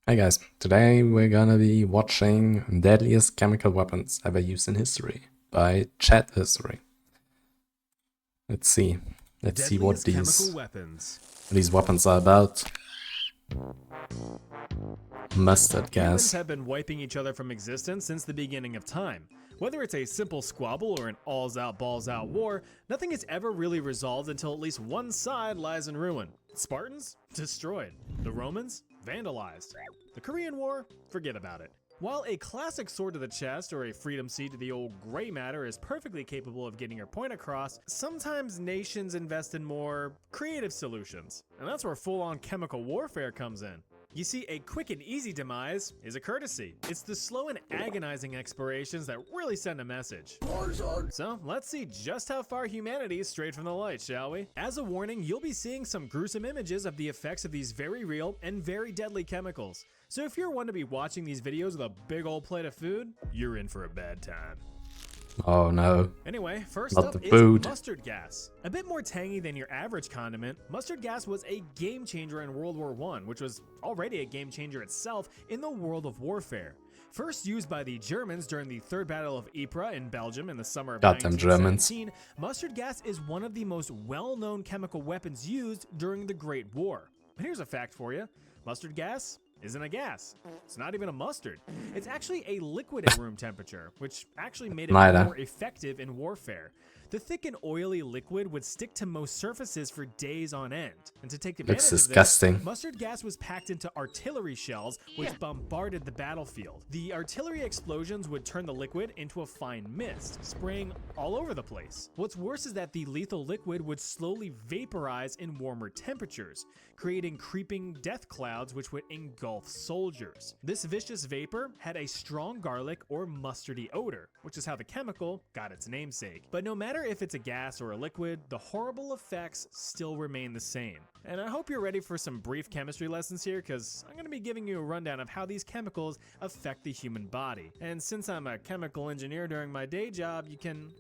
Hey guys, today we're gonna be watching Deadliest Chemical Weapons Ever Used in History by Chat History. Let's see. Let's see what Deadliest chemical these weapons are about. Mustard Humans gas. have been wiping each other from existence since the beginning of time. Whether it's a simple squabble or an alls out, balls out war, nothing is ever really resolved until at least one side lies in ruin. Spartans? Destroyed. The Romans? Vandalized. The Korean War? Forget about it. While a classic sword to the chest or a freedom seat to the old gray matter is perfectly capable of getting your point across, sometimes nations invest in more creative solutions. And that's where full-on chemical warfare comes in. You see, a quick and easy demise is a courtesy. It's the slow and agonizing expirations that really send a message. So let's see just how far humanity is strayed from the light, shall we? As a warning, you'll be seeing some gruesome images of the effects of these very real and very deadly chemicals. So if you're one to be watching these videos with a big old plate of food, you're in for a bad time. Oh no. Anyway, first Not up the is food. mustard gas. A bit more tangy than your average condiment, mustard gas was a game changer in World War I, which was already a game changer itself in the world of warfare. First used by the Germans during the Third Battle of Ypres in Belgium in the summer of Goddamn Germans. 1917, mustard gas is one of the most well-known chemical weapons used during the Great War. And here's a fact for you. Mustard gas isn't a gas. It's not even a mustard. It's actually a liquid at room temperature, which actually made it more effective in warfare. The thick and oily liquid would stick to most surfaces for days on end. And to take advantage Looks of disgusting. this, mustard gas was packed into artillery shells, which bombarded the battlefield. The artillery explosions would turn the liquid into a fine mist, spraying all over the place. What's worse is that the lethal liquid would slowly vaporize in warmer temperatures, creating creeping death clouds which would engulf soldiers. This vicious vapor had a strong garlic or mustardy odor, which is how the chemical got its namesake. But no matter if it's a gas or a liquid, the horrible effects still remain the same. And I hope you're ready for some brief chemistry lessons here, because I'm going to be giving you a rundown of how these chemicals affect the human body. And since I'm a chemical engineer during my day job, you can,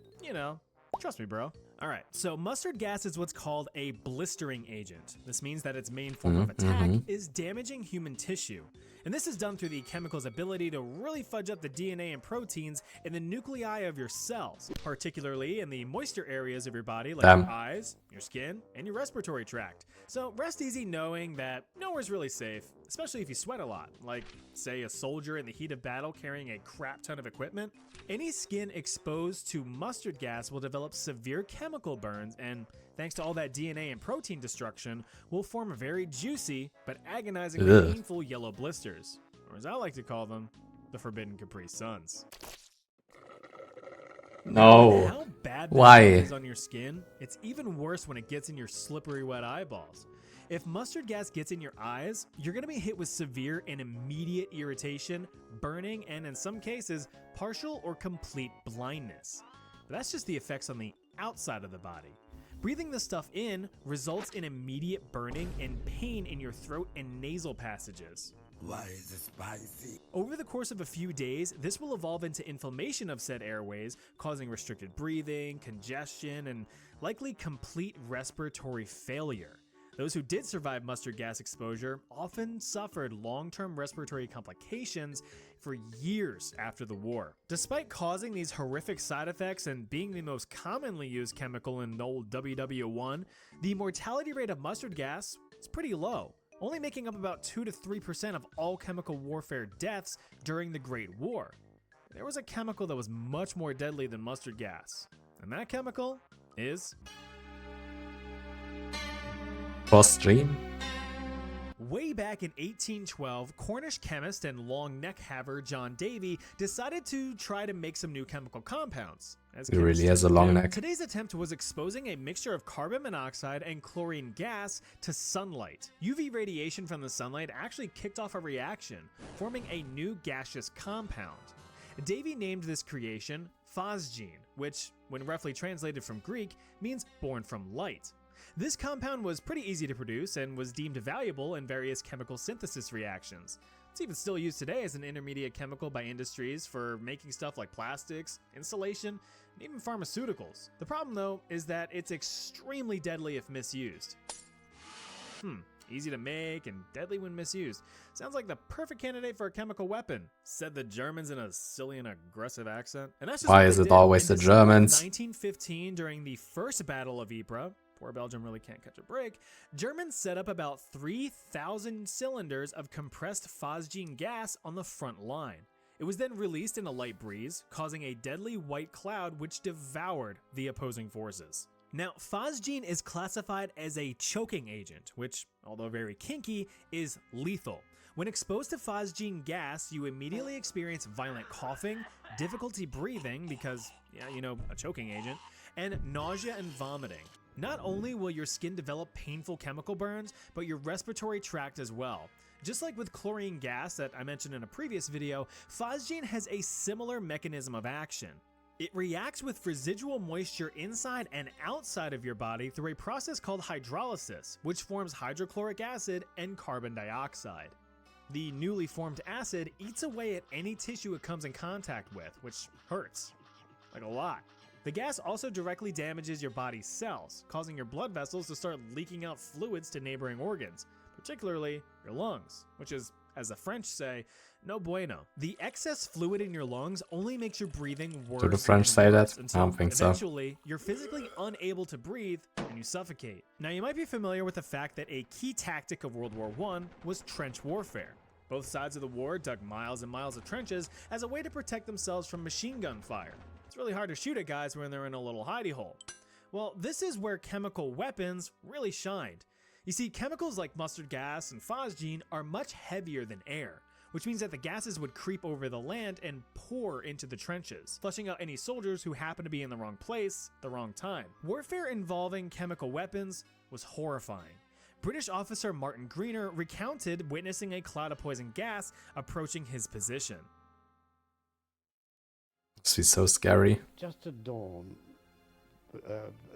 trust me, bro. Alright, so mustard gas is what's called a blistering agent. This means that its main form of attack is damaging human tissue. And this is done through the chemical's ability to really fudge up the DNA and proteins in the nuclei of your cells, particularly in the moisture areas of your body like your eyes, your skin, and your respiratory tract. So rest easy knowing that nowhere's really safe, especially if you sweat a lot, like say a soldier in the heat of battle carrying a crap ton of equipment. Any skin exposed to mustard gas will develop severe chemical burns, and thanks to all that DNA and protein destruction, will form very juicy but agonizingly painful yellow blisters, or as I like to call them, the Forbidden Capri Suns. No. How bad Why? this is on your skin, it's even worse when it gets in your slippery wet eyeballs. If mustard gas gets in your eyes, you're going to be hit with severe and immediate irritation, burning, and in some cases, partial or complete blindness. But that's just the effects on the outside of the body. Breathing the stuff in results in immediate burning and pain in your throat and nasal passages. Why is it spicy? Over the course of a few days, this will evolve into inflammation of said airways, causing restricted breathing, congestion, and likely complete respiratory failure. Those who did survive mustard gas exposure often suffered long-term respiratory complications for years after the war. Despite causing these horrific side effects and being the most commonly used chemical in old WW1, the mortality rate of mustard gas is pretty low, only making up about 2 to 3% of all chemical warfare deaths during the Great War. There was a chemical that was much more deadly than mustard gas, and that chemical is Stream. way back in 1812, Cornish chemist and long neck haver John Davy decided to try to make some new chemical compounds. He really has a long neck. Today's attempt was exposing a mixture of carbon monoxide and chlorine gas to sunlight. UV radiation from the sunlight actually kicked off a reaction, forming a new gaseous compound. Davy named this creation phosgene, which, when roughly translated from Greek, means born from light. This compound was pretty easy to produce and was deemed valuable in various chemical synthesis reactions. It's even still used today as an intermediate chemical by industries for making stuff like plastics, insulation, and even pharmaceuticals. The problem though is that it's extremely deadly if misused. easy to make, and deadly when misused. Sounds like the perfect candidate for a chemical weapon, said the Germans in a silly and aggressive accent. And that's just Why what is they it did. always In the December of Germans? 1915, during the First Battle of Ypres, poor Belgium really can't catch a break, Germans set up about 3,000 cylinders of compressed phosgene gas on the front line. It was then released in a light breeze, causing a deadly white cloud which devoured the opposing forces. Now, phosgene is classified as a choking agent, which, although very kinky, is lethal. When exposed to phosgene gas, you immediately experience violent coughing, difficulty breathing because, a choking agent, and nausea and vomiting. Not only will your skin develop painful chemical burns, but your respiratory tract as well. Just like with chlorine gas that I mentioned in a previous video, phosgene has a similar mechanism of action. It reacts with residual moisture inside and outside of your body through a process called hydrolysis, which forms hydrochloric acid and carbon dioxide. The newly formed acid eats away at any tissue it comes in contact with, which hurts, like a lot. The gas also directly damages your body's cells, causing your blood vessels to start leaking out fluids to neighboring organs, particularly your lungs, which is, as the French say, no bueno. The excess fluid in your lungs only makes your breathing worse. Do the French and say worse that? I until don't think so. eventually, you're physically unable to breathe and you suffocate. Now, you might be familiar with the fact that a key tactic of World War I was trench warfare. Both sides of the war dug miles and miles of trenches as a way to protect themselves from machine gun fire. It's really hard to shoot at guys when they're in a little hidey hole. Well, this is where chemical weapons really shined. You see, chemicals like mustard gas and phosgene are much heavier than air, which means that the gases would creep over the land and pour into the trenches, flushing out any soldiers who happen to be in the wrong place, the wrong time. Warfare involving chemical weapons was horrifying. British officer Martin Greener recounted witnessing a cloud of poison gas approaching his position. This is so scary. Just at dawn,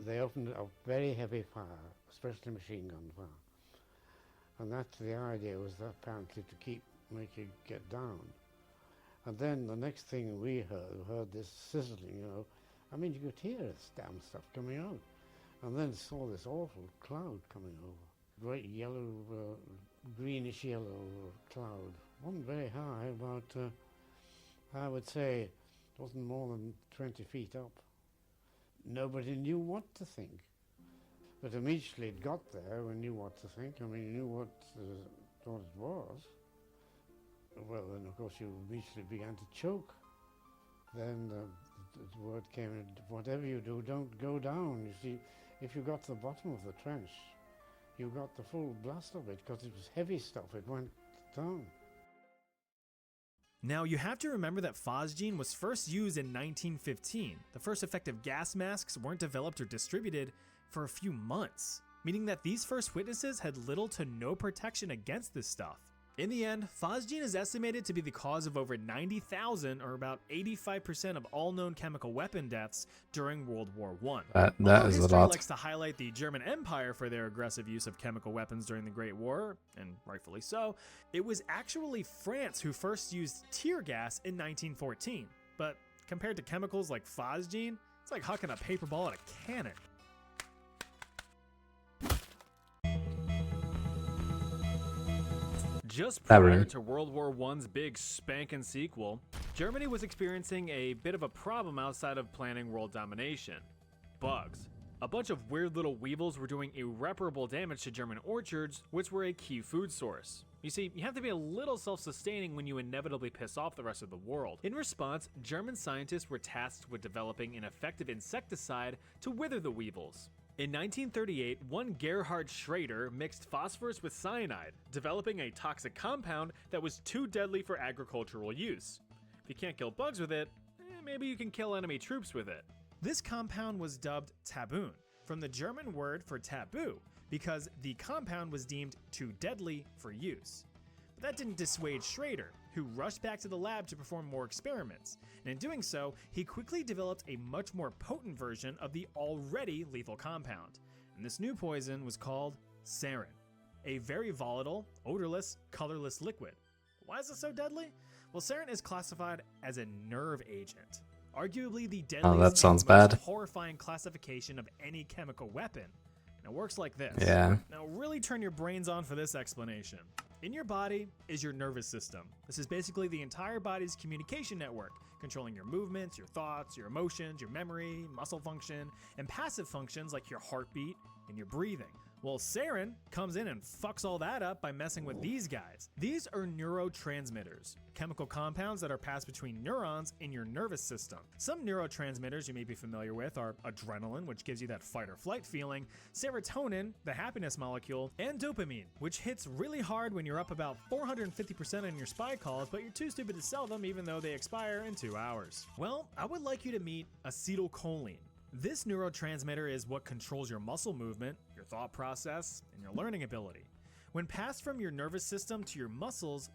they opened a very heavy fire, especially machine gun fire. And that's the idea, was that apparently to make you get down. And then the next thing we heard this sizzling, I mean, you could hear this damn stuff coming out. And then saw this awful cloud coming over. Great yellow, greenish yellow cloud. Wasn't very high, about, I would say, it wasn't more than 20 feet up. Nobody knew what to think. But immediately it got there, we knew what to think. I mean, you knew what it was. Well, then of course you immediately began to choke. Then the word came, whatever you do, don't go down. You see, if you got to the bottom of the trench, you got the full blast of it, because it was heavy stuff, it went down. Now, you have to remember that phosgene was first used in 1915. The first effective gas masks weren't developed or distributed for a few months, meaning that these first witnesses had little to no protection against this stuff. In the end, phosgene is estimated to be the cause of over 90,000, or about 85% of all known chemical weapon deaths during World War I. That is a History lot. likes to highlight the German Empire for their aggressive use of chemical weapons during the Great War, and rightfully so. It was actually France who first used tear gas in 1914. But compared to chemicals like phosgene, it's like hucking a paper ball at a cannon. Just prior to World War I's big spankin' sequel, Germany was experiencing a bit of a problem outside of planning world domination. Bugs. A bunch of weird little weevils were doing irreparable damage to German orchards, which were a key food source. You see, you have to be a little self-sustaining when you inevitably piss off the rest of the world. In response, German scientists were tasked with developing an effective insecticide to wither the weevils. In 1938, one Gerhard Schrader mixed phosphorus with cyanide, developing a toxic compound that was too deadly for agricultural use. If you can't kill bugs with it, maybe you can kill enemy troops with it. This compound was dubbed taboon, from the German word for taboo, because the compound was deemed too deadly for use. But that didn't dissuade Schrader, who rushed back to the lab to perform more experiments, and in doing so, he quickly developed a much more potent version of the already lethal compound. And this new poison was called sarin, a very volatile, odorless, colorless liquid. Why is it so deadly? Well, sarin is classified as a nerve agent, arguably the deadliest that sounds and most bad. horrifying classification of any chemical weapon. It works like this. Yeah. Now really turn your brains on for this explanation. In your body is your nervous system. This is basically the entire body's communication network, controlling your movements, your thoughts, your emotions, your memory, muscle function, and passive functions like your heartbeat and your breathing. Well, sarin comes in and fucks all that up by messing with these guys. These are neurotransmitters, chemical compounds that are passed between neurons in your nervous system. Some neurotransmitters you may be familiar with are adrenaline, which gives you that fight or flight feeling, serotonin, the happiness molecule, and dopamine, which hits really hard when you're up about 450% on your spy calls, but you're too stupid to sell them even though they expire in 2 hours. Well, I would like you to meet acetylcholine. This neurotransmitter is what controls your muscle movement, your thought process, and your learning ability. When passed from your nervous system to your muscles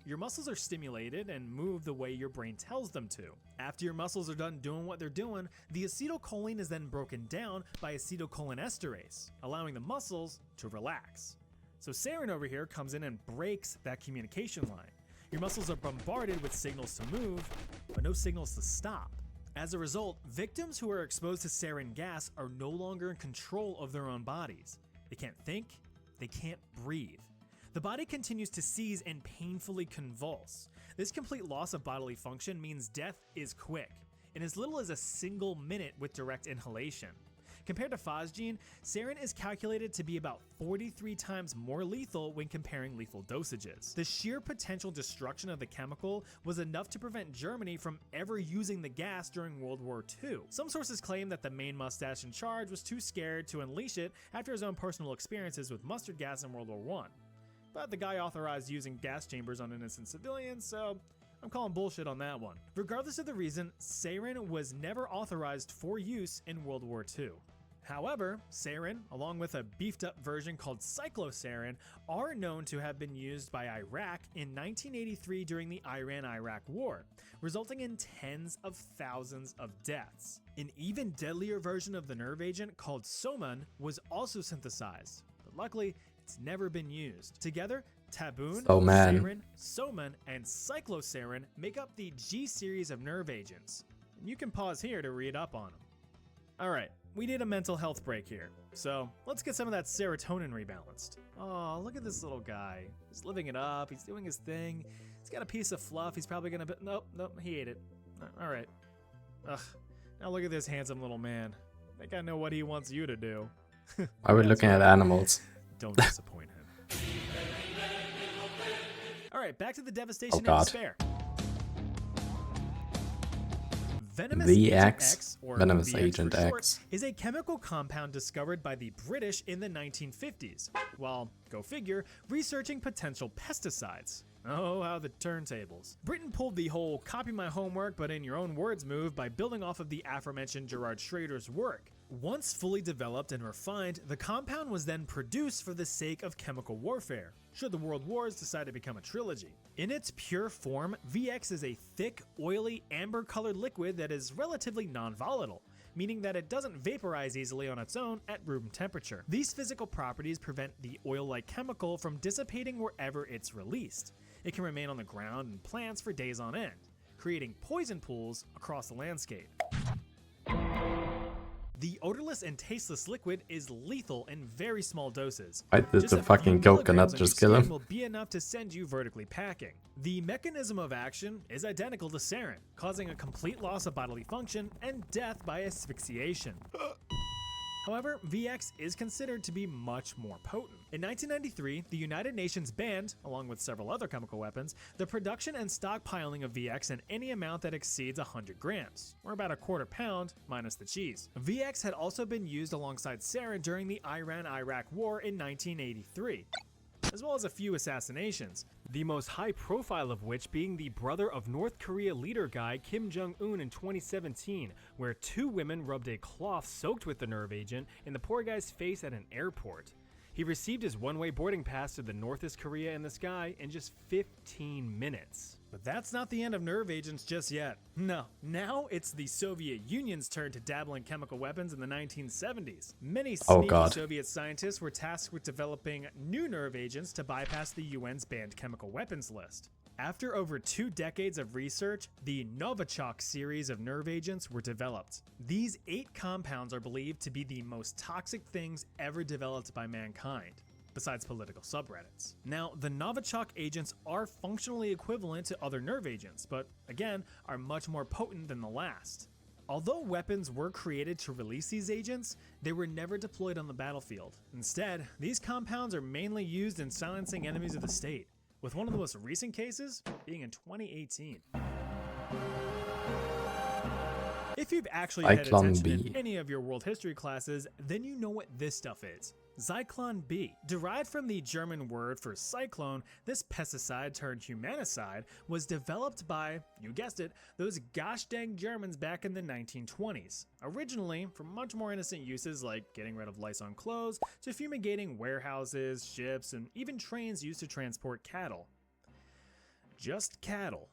are stimulated and move the way your brain tells them to. After your muscles are done doing what they're doing, the acetylcholine is then broken down by acetylcholinesterase, allowing the muscles to relax. So sarin over here comes in and breaks that communication line. Your muscles are bombarded with signals to move, but no signals to stop. As a result, victims who are exposed to sarin gas are no longer in control of their own bodies. They can't think, they can't breathe. The body continues to seize and painfully convulse. This complete loss of bodily function means death is quick, in as little as a single minute with direct inhalation. Compared to phosgene, sarin is calculated to be about 43 times more lethal when comparing lethal dosages. The sheer potential destruction of the chemical was enough to prevent Germany from ever using the gas during World War II. Some sources claim that the main mustache in charge was too scared to unleash it after his own personal experiences with mustard gas in World War I. But the guy authorized using gas chambers on innocent civilians, so I'm calling bullshit on that one. Regardless of the reason, sarin was never authorized for use in World War II. However, sarin, along with a beefed up version called cyclosarin, are known to have been used by Iraq in 1983 during the Iran-Iraq War, resulting in tens of thousands of deaths. An even deadlier version of the nerve agent called Soman was also synthesized, but luckily it's never been used. Together, Taboon, sarin, Soman, and cyclosarin make up the G series of nerve agents. And you can pause here to read up on them. Alright, we need a mental health break here, so let's get some of that serotonin rebalanced. Oh, look at this little guy. He's living it up, he's doing his thing. He's got a piece of fluff, he's probably gonna nope, he ate it. Alright. Ugh, now look at this handsome little man. I think I know what he wants you to do. Why are we looking at animals? Don't disappoint him. Alright, back to the devastation and despair. Venomous Agent X, or Venomous VX Agent for short, X, is a chemical compound discovered by the British in the 1950s, while, go figure, researching potential pesticides. Oh, how the turntables. Britain pulled the whole copy my homework but in your own words move by building off of the aforementioned Gerard Schrader's work. Once fully developed and refined, the compound was then produced for the sake of chemical warfare, should the world wars decide to become a trilogy. In its pure form, VX is a thick, oily, amber-colored liquid that is relatively non-volatile, meaning that it doesn't vaporize easily on its own at room temperature. These physical properties prevent the oil-like chemical from dissipating wherever it's released. It can remain on the ground and plants for days on end, creating poison pools across the landscape. The odorless and tasteless liquid is lethal in very small doses. Why did the fucking coconut just kill him? Will be enough to send you vertically packing. The mechanism of action is identical to sarin, causing a complete loss of bodily function and death by asphyxiation. However, VX is considered to be much more potent. In 1993, the United Nations banned, along with several other chemical weapons, the production and stockpiling of VX in any amount that exceeds 100 grams, or about a quarter pound minus the cheese. VX had also been used alongside sarin during the Iran-Iraq War in 1983. As well as a few assassinations, the most high profile of which being the brother of North Korea leader guy Kim Jong-un in 2017, where 2 women rubbed a cloth soaked with the nerve agent in the poor guy's face at an airport. He received his one-way boarding pass to the Northeast Korea in the sky in just 15 minutes. But that's not the end of nerve agents just yet. No, now it's the Soviet Union's turn to dabble in chemical weapons in the 1970s. Many sneaky Soviet scientists were tasked with developing new nerve agents to bypass the UN's banned chemical weapons list. After over 2 decades of research, the Novichok series of nerve agents were developed. These 8 compounds are believed to be the most toxic things ever developed by mankind, besides political subreddits. Now, the Novichok agents are functionally equivalent to other nerve agents, but again, are much more potent than the last. Although weapons were created to release these agents, they were never deployed on the battlefield. Instead, these compounds are mainly used in silencing enemies of the state, with one of the most recent cases being in 2018. If you've actually paid attention in any of your world history classes, then you know what this stuff is. Zyklon B. Derived from the German word for cyclone, this pesticide turned humanicide was developed by, you guessed it, those gosh dang Germans back in the 1920s. Originally for much more innocent uses like getting rid of lice on clothes, to fumigating warehouses, ships, and even trains used to transport cattle. Just cattle.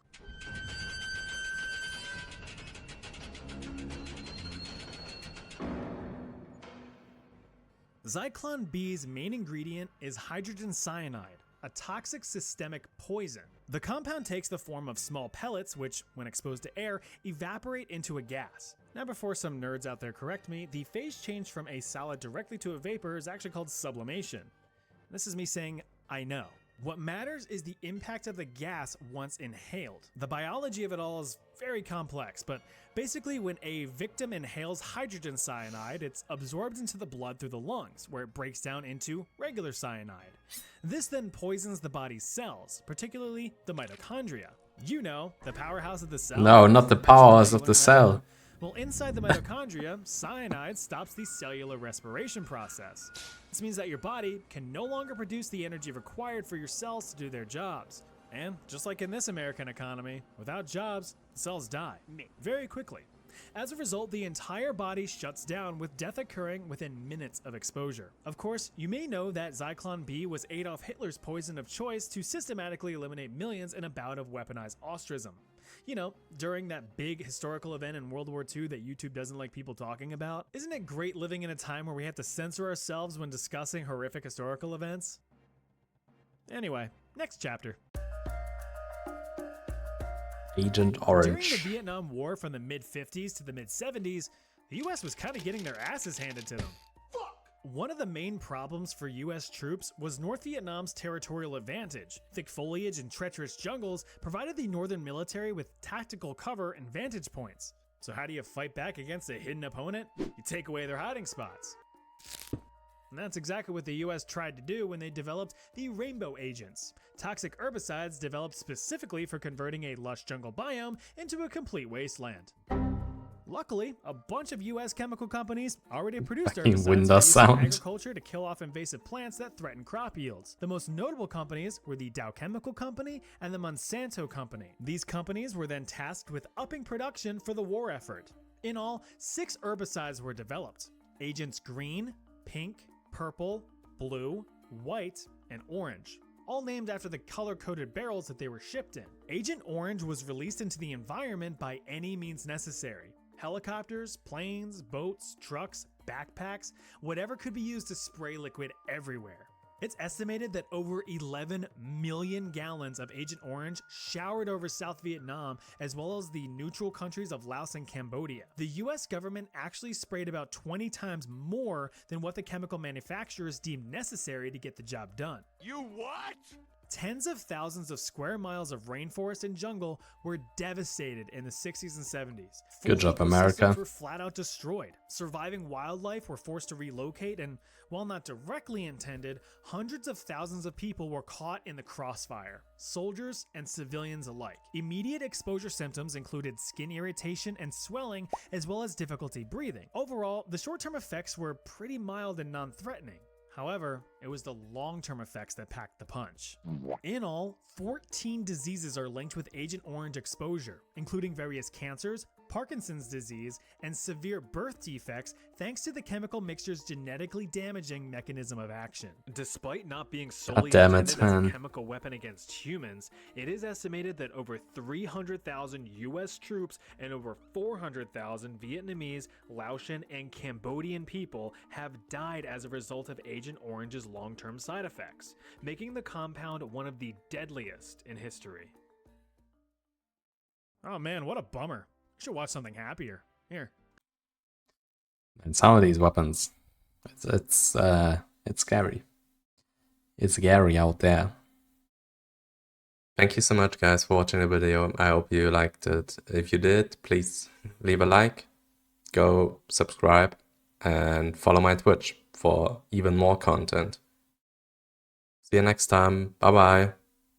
Zyklon B's main ingredient is hydrogen cyanide, a toxic systemic poison. The compound takes the form of small pellets which, when exposed to air, evaporate into a gas. Now before some nerds out there correct me, the phase change from a solid directly to a vapor is actually called sublimation. This is me saying, I know. What matters is the impact of the gas once inhaled. The biology of it all is very complex, but basically when a victim inhales hydrogen cyanide, it's absorbed into the blood through the lungs, where it breaks down into regular cyanide. This then poisons the body's cells, particularly the mitochondria. You know, the powerhouse of the cell. No, not the powerhouse of the cell. Well, inside the mitochondria, cyanide stops the cellular respiration process. This means that your body can no longer produce the energy required for your cells to do their jobs. And just like in this American economy, without jobs, the cells die very quickly. As a result, the entire body shuts down, with death occurring within minutes of exposure. Of course, you may know that Zyklon B was Adolf Hitler's poison of choice to systematically eliminate millions in a bout of weaponized ostracism. You know, during that big historical event in World War II that YouTube doesn't like people talking about. Isn't it great living in a time where we have to censor ourselves when discussing horrific historical events? Anyway, next chapter. Agent Orange. During the Vietnam War from the mid-50s to the mid-70s, the US was kind of getting their asses handed to them. One of the main problems for US troops was North Vietnam's territorial advantage. Thick foliage and treacherous jungles provided the northern military with tactical cover and vantage points. So how do you fight back against a hidden opponent? You take away their hiding spots. And that's exactly what the US tried to do when they developed the Rainbow Agents, toxic herbicides developed specifically for converting a lush jungle biome into a complete wasteland. Luckily, a bunch of US chemical companies already produced herbicides used in agriculture to kill off invasive plants that threaten crop yields. The most notable companies were the Dow Chemical Company and the Monsanto Company. These companies were then tasked with upping production for the war effort. In all, 6 herbicides were developed: Agents Green, Pink, Purple, Blue, White, and Orange, all named after the color-coded barrels that they were shipped in. Agent Orange was released into the environment by any means necessary. Helicopters, planes, boats, trucks, backpacks, whatever could be used to spray liquid everywhere. It's estimated that over 11 million gallons of Agent Orange showered over South Vietnam, as well as the neutral countries of Laos and Cambodia. The US government actually sprayed about 20 times more than what the chemical manufacturers deemed necessary to get the job done. You what? Tens of thousands of square miles of rainforest and jungle were devastated in the 60s and 70s. Good job, America. Were flat out destroyed. Surviving wildlife were forced to relocate, and while not directly intended, hundreds of thousands of people were caught in the crossfire, soldiers and civilians alike. Immediate exposure symptoms included skin irritation and swelling, as well as difficulty breathing. Overall, the short-term effects were pretty mild and non-threatening. However, it was the long-term effects that packed the punch. In all, 14 diseases are linked with Agent Orange exposure, including various cancers, Parkinson's disease, and severe birth defects thanks to the chemical mixture's genetically damaging mechanism of action. Despite not being solely intended as a chemical weapon against humans, it is estimated that over 300,000 US troops and over 400,000 Vietnamese, Laotian, and Cambodian people have died as a result of Agent Orange's long-term side effects, making the compound one of the deadliest in history. Oh man, what a bummer. I should watch something happier. Here. And some of these weapons, it's scary. It's scary out there. Thank you so much, guys, for watching the video. I hope you liked it. If you did, please leave a like, go subscribe, and follow my Twitch for even more content. See you next time. Bye bye.